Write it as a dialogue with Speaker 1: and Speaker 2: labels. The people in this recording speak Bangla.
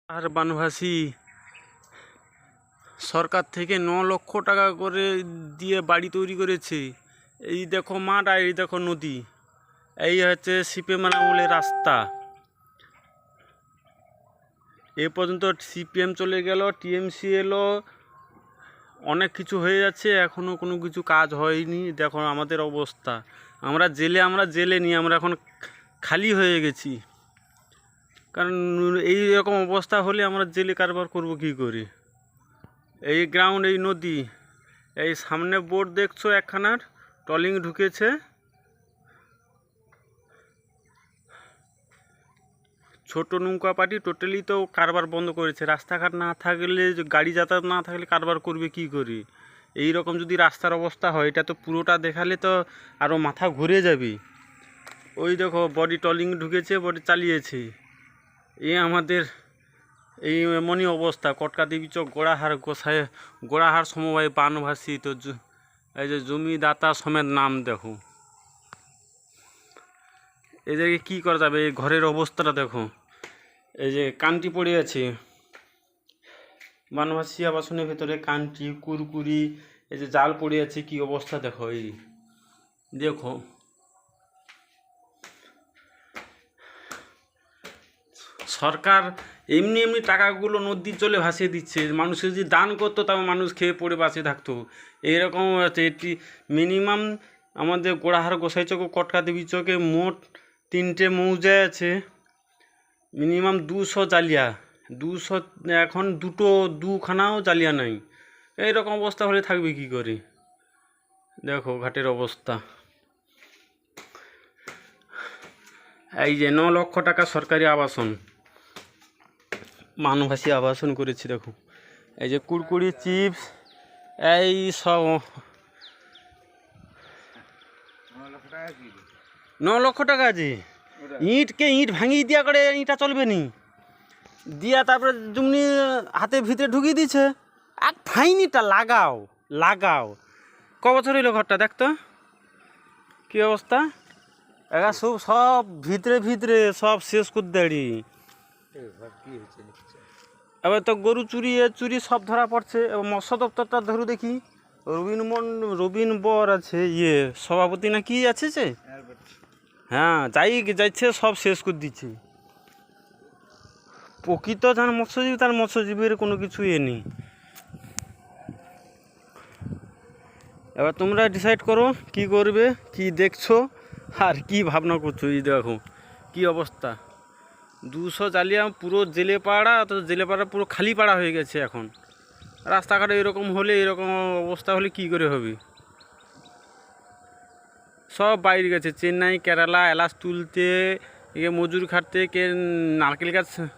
Speaker 1: আর বানভাসী সরকার থেকে 9 লক্ষ টাকা করে দিয়ে বাড়ি তৈরি করেছে। এই দেখো মাঠ আর এই দেখো নদী। এই হচ্ছে সিপিএম আমলের রাস্তা। এ পর্যন্ত সিপিএম চলে গেল, টিএমসি এলো, অনেক কিছু হয়ে যাচ্ছে, এখনও কোনো কিছু কাজ হয়নি। দেখো আমাদের অবস্থা, আমরা জেলে নিয়ে আমরা এখন খালি হয়ে গেছি। কারণ এই রকম অবস্থা হলে আমরা জেলে কারবার করব কি করে? এই গ্রাউন্ড, এই নদী, এই সামনে বোর্ড দেখছো একখানার ট্রলিং ঢুকেছে। ছোট নৌকা পার্টি টোটালি তো কারবার বন্ধ করেছে। রাস্তাঘাট না থাকলে, গাড়ি যাতায়াত না থাকলে কারবার করবে কি করে? এই রকম যদি রাস্তার অবস্থা হয়, এটা তো পুরোটা দেখালে তো আরও মাথা ঘুরে যাবে। ওই দেখো বডি ট্রলিং ঢুকেছে, বডি চালিয়েছে। আমাদের এই এমনই অবস্থা। কটকা দেবী চক, গোড়াহার সমবায় বানভাসী। তো এই যে জমিদাতা সমেত নাম দেখো। এদেরকে কী করা যাবে? এই ঘরের অবস্থাটা দেখো। এই যে কানটি পড়ে আছে, বানভাসী আবাসনের ভেতরে কানটি, কুরকুরি, এই যে জাল পড়ে আছে। কি অবস্থা দেখো। এই দেখো, সরকার এমনি এমনি টাকাগুলো নদীর জলে ভাসিয়ে দিচ্ছে। মানুষ যদি দান করতো তবে মানুষ খেয়ে পড়ে বাঁচে থাকতো। এইরকম আছে। এটি মিনিমাম আমাদের গোড়াহার গোসাইচক ও কটকা দেবী চকে মোট 3টে মৌজায় আছে। মিনিমাম 200 জালিয়া, 200, এখন দুখানাও জালিয়া নাই। এইরকম অবস্থা হলে থাকবে কি করে? দেখো ঘাটের অবস্থা। এই যে 9 লক্ষ টাকা সরকারি আবাসন, বানভাসী আবাসন করেছি। দেখো এই যে কুরকুরি, চিপস, এই সব 9 লক্ষ টাকা আছে। ইট ভাঙিয়ে দিয়া করে ইটা চলবে নি দিয়া, তারপরে তুমি হাতে ভিতরে ঢুকিয়ে দিচ্ছে। এক ফাইনিটা লাগাও। ক বছর হইলো ঘরটা? দেখতো কি অবস্থা। এরা সব ভিতরে সব শেষ করে দেড়ি। এবার তো গরু চুরি সব ধরা পড়ছে। এবার মৎস্য দপ্তরটা ধরু দেখি, রবিন বর আছে, সভাপতি না কি আছে যে, হ্যাঁ যাচ্ছে সব শেষ করে দিচ্ছে। প্রকৃত যার মৎস্যজীবী, তার মৎস্যজীবীর কোনো কিছু নেই। এবার তোমরা ডিসাইড করো কি করবে, কি দেখছো আর কি ভাবনা করছো। এই দেখো কি অবস্থা। 200 জালিয়া পুরো জেলে পাড়া, তো জেলে পাড়া পুরো খালি পাড়া হয়ে গেছে এখন। রাস্তাঘাটে এরকম হলে, এরকম অবস্থা হলে কি করে হবে? সব বাইরে গেছে, চেন্নাই, কেরালা, এলাচ তুলতে, মজুর খাটতে, কে নারকেল গাছ